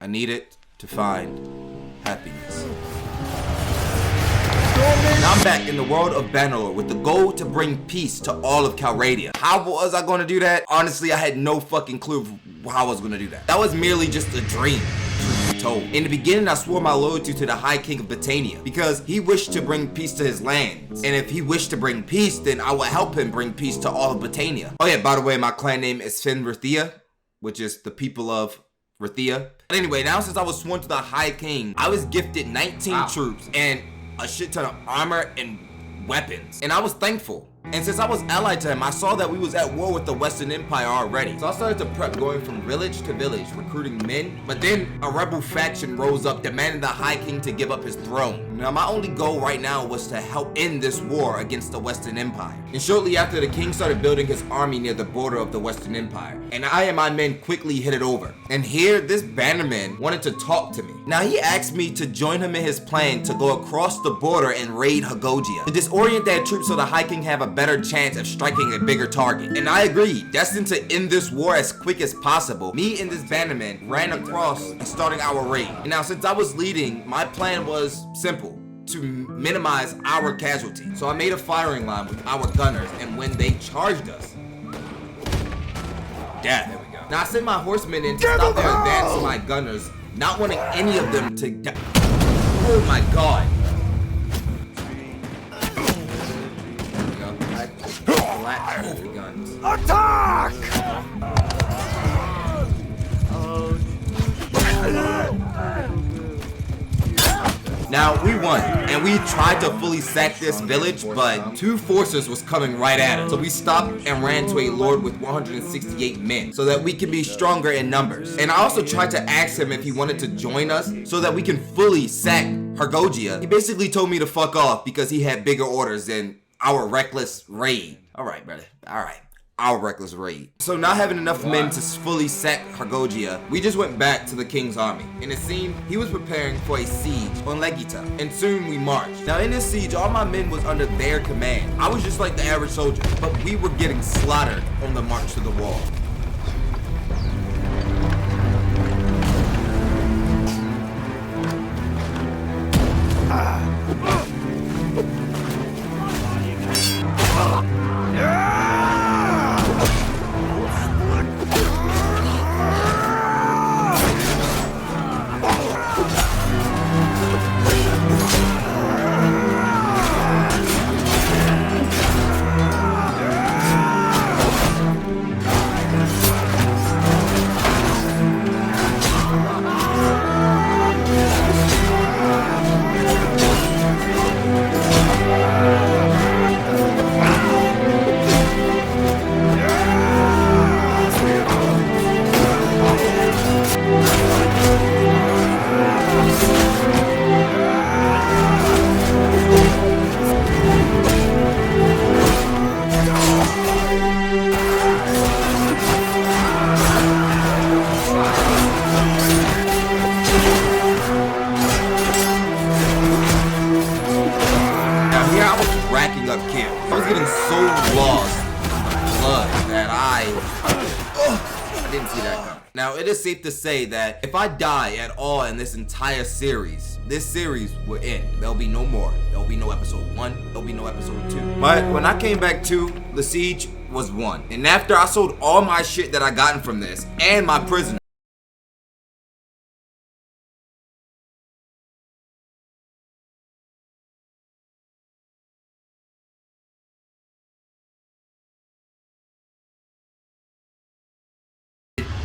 I needed to find happiness. Now I'm back in the world of Bannerlord with the goal to bring peace to all of Calradia. How was I going to do that? Honestly, I had no fucking clue of how I was going to do that. That was merely just a dream, truth be told. In the beginning, I swore my loyalty to the High King of Battania because he wished to bring peace to his lands. And if he wished to bring peace, then I would help him bring peace to all of Battania. Oh yeah, by the way, my clan name is Finrithia, which is the people of Rithia. But anyway, now since I was sworn to the High King, I was gifted 19 troops and a shit ton of armor and weapons. And I was thankful. And since I was allied to him, I saw that we was at war with the Western Empire already. So I started to prep going from village to village, recruiting men. But then a rebel faction rose up, demanding the High King to give up his throne. Now my only goal right now was to help end this war against the Western Empire. And shortly after, the king started building his army near the border of the Western Empire. And I and my men quickly headed over. And here, this bannerman wanted to talk to me. Now he asked me to join him in his plan to go across the border and raid Hagogia, to disorient their troops so the High King have a better chance of striking a bigger target. And I agreed, destined to end this war as quick as possible. Me and this bannerman ran across and starting our raid. And now since I was leading, my plan was simple: to minimize our casualties. So I made a firing line with our gunners, and when they charged us, death. There we go. Now I sent my horsemen in to stop their advance to my gunners, not wanting any of them to die. Oh my god. Guns. Attack! Now we won, and we tried to fully sack this village, but two forces was coming right at us. So we stopped and ran to a lord with 168 men so that we can be stronger in numbers. And I also tried to ask him if he wanted to join us so that we can fully sack Hagogia. He basically told me to fuck off because he had bigger orders than our reckless raid. Alright, brother. Alright. Our reckless raid. So not having enough men to fully sack Hagogia, we just went back to the king's army. And it seemed he was preparing for a siege on Legata. And soon we marched. Now in this siege, all my men was under their command. I was just like the average soldier, but we were getting slaughtered on the march to the wall. I was getting so lost in the blood that I didn't see that coming. Now it is safe to say that if I die at all in this entire series, this series will end. There'll be no more. There'll be no episode 1. There'll be no episode 2. But when I came back to, the siege was won. And after I sold all my shit that I gotten from this and my prisoner,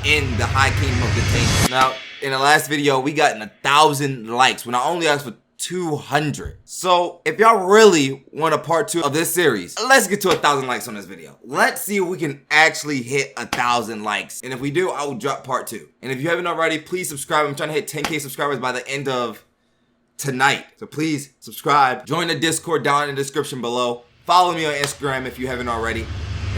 in the High King of Battania. Now, in the last video, we got 1,000 likes when I only asked for 200. So, if y'all really want a part 2 of this series, let's get to 1,000 likes on this video. Let's see if we can actually hit 1,000 likes. And if we do, I will drop part 2. And if you haven't already, please subscribe. I'm trying to hit 10K subscribers by the end of tonight. So please subscribe. Join the Discord down in the description below. Follow me on Instagram if you haven't already.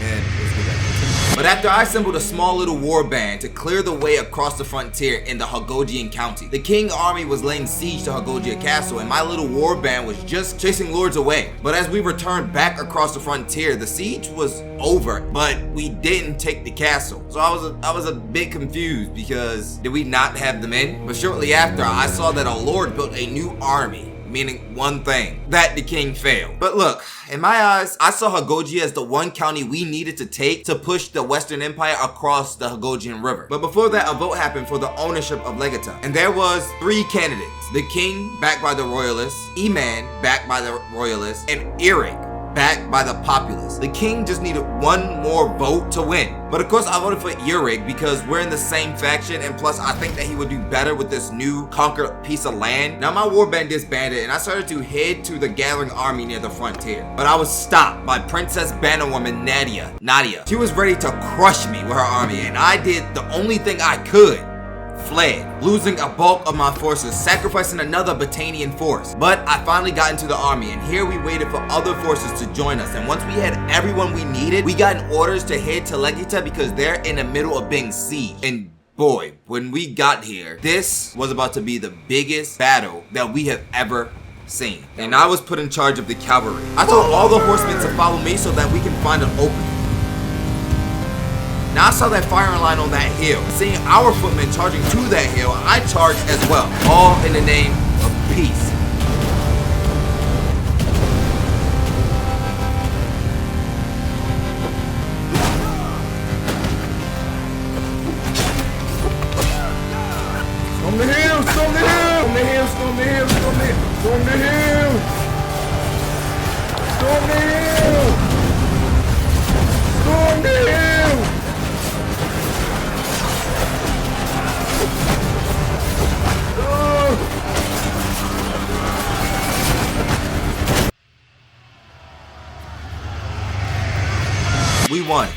And let's get back to it. But after I assembled a small little war band to clear the way across the frontier in the Hagogian county, the king army was laying siege to Hagogia castle and my little war band was just chasing lords away. But as we returned back across the frontier, the siege was over, but we didn't take the castle. So I was a bit confused because did we not have the men? But shortly after, I saw that our lord built a new army, meaning one thing, that the king failed. But look, in my eyes, I saw Hagogia as the one county we needed to take to push the Western Empire across the Hagogian River. But before that, a vote happened for the ownership of Legata. And there was 3 candidates. The king, backed by the royalists, Eman, backed by the royalists, and Eric, backed by the populace. The king just needed one more vote to win. But of course I voted for Eric because we're in the same faction, and plus I think that he would do better with this new conquered piece of land. Now my warband disbanded and I started to head to the gathering army near the frontier. But I was stopped by Princess Bannerwoman Nadia. She was ready to crush me with her army, and I did the only thing I could. Fled, losing a bulk of my forces, sacrificing another Batanian force. But I finally got into the army, and here we waited for other forces to join us. And once we had everyone we needed, we got orders to head to Legata because they're in the middle of being sieged. And boy, when we got here, this was about to be the biggest battle that we have ever seen. And I was put in charge of the cavalry. I told all the horsemen to follow me so that we can find an opening. Now I saw that firing line on that hill. Seeing our footmen charging to that hill, I charged as well. All in the name of peace. Storm the hill! Storm the hill! Storm the hill! Storm the hill! Storm the hill! Storm the hill! Storm the hill! We won.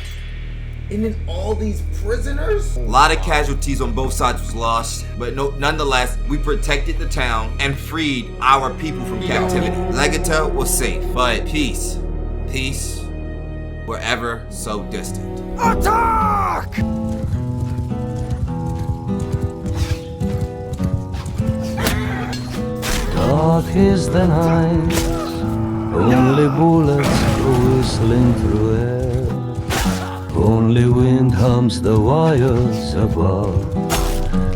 And then all these prisoners? A lot of casualties on both sides was lost, but nonetheless, we protected the town and freed our people from captivity. Legata was safe, but peace, were ever so distant. Attack! Dark is the night, only bullets go whistling through air. Only wind hums the wires above.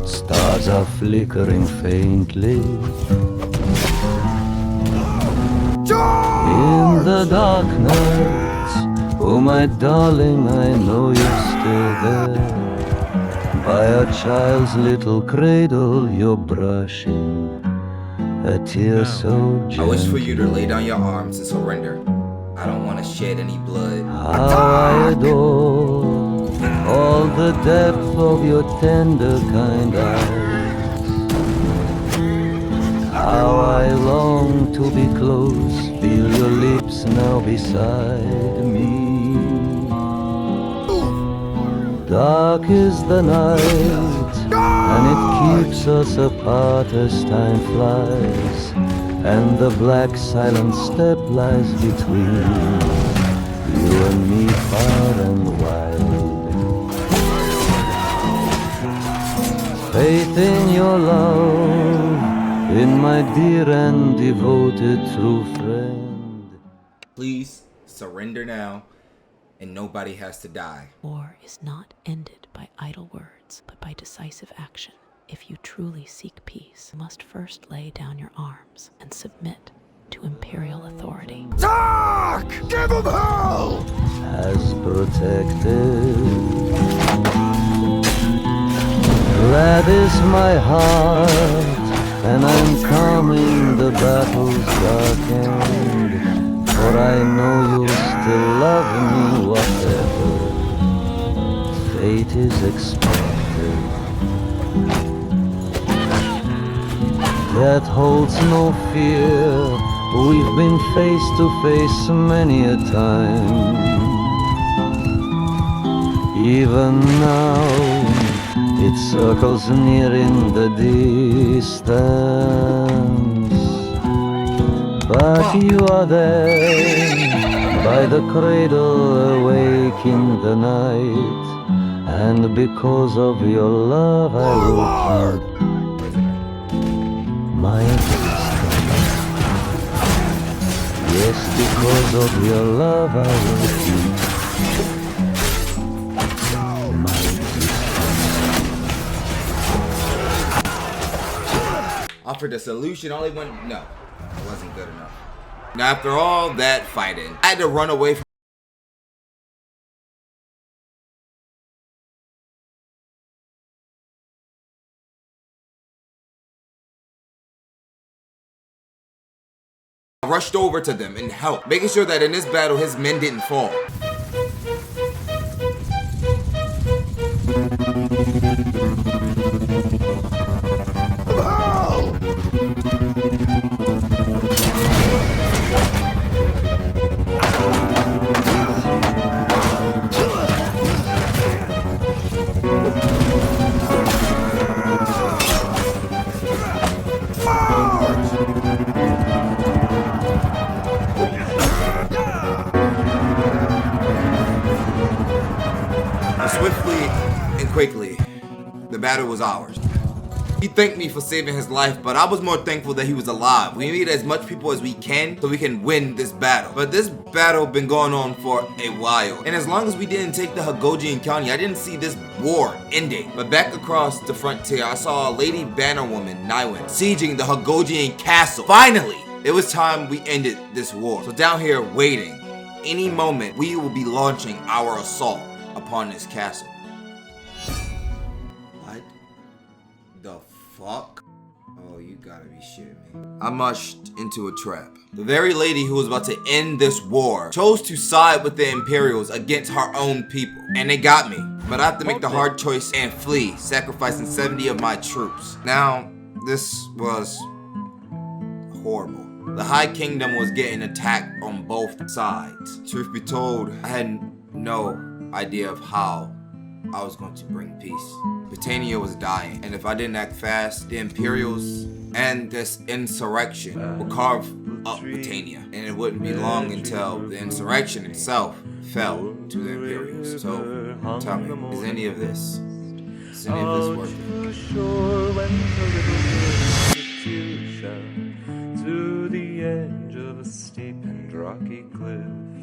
Stars are flickering faintly. In the darkness, oh my darling, I know you're still there. By a child's little cradle, you're brushing a tear so gentle. I wish for you to lay down your arms and surrender. I don't want to shed any blood. How I adore all the depth of your tender kind eyes. How I long to be close, feel your lips now beside me. Dark is the night, and it keeps us apart as time flies. And the black silent step lies between you and me, far and wide. Faith in your love, in my dear and devoted true friend. Please surrender now, and nobody has to die. War is not ended by idle words, but by decisive action. If you truly seek peace, you must first lay down your arms and submit to imperial authority. Attack! Give them hell! Has protected. Glad is my heart, and I'm calming the battle's dark end. For I know you'll still love me, whatever fate is expected. That holds no fear. We've been face to face many a time. Even now, it circles near in the distance. But you are there, by the cradle awake in the night, and because of your love I will keep my existence. Yes, because of your love I will keep my existence. Offered a solution, only one. No, it wasn't good enough. Now, after all that fighting, I had to run away from. I rushed over to them and helped, making sure that in this battle his men didn't fall. Swiftly and quickly, the battle was ours. He thanked me for saving his life, but I was more thankful that he was alive. We need as much people as we can so we can win this battle. But this battle been going on for a while, and as long as we didn't take the Hagojian County, I didn't see this war ending. But back across the frontier, I saw a lady banner woman, Naiwen, sieging the Hagojian castle. Finally, it was time we ended this war. So down here waiting, any moment we will be launching our assault upon this castle. What the fuck? Oh, you gotta be shitting me. I marched into a trap. The very lady who was about to end this war chose to side with the Imperials against her own people. And they got me. But I have to make the hard choice and flee, sacrificing 70 of my troops. Now, this was horrible. The High Kingdom was getting attacked on both sides. Truth be told, I had no idea of how I was going to bring peace. Britannia was dying, and if I didn't act fast, the Imperials and this insurrection would carve up Britannia, and it wouldn't be long until the insurrection itself fell to the Imperials. So tell me, is any of this worth it? To the edge of a steep and rocky cliff.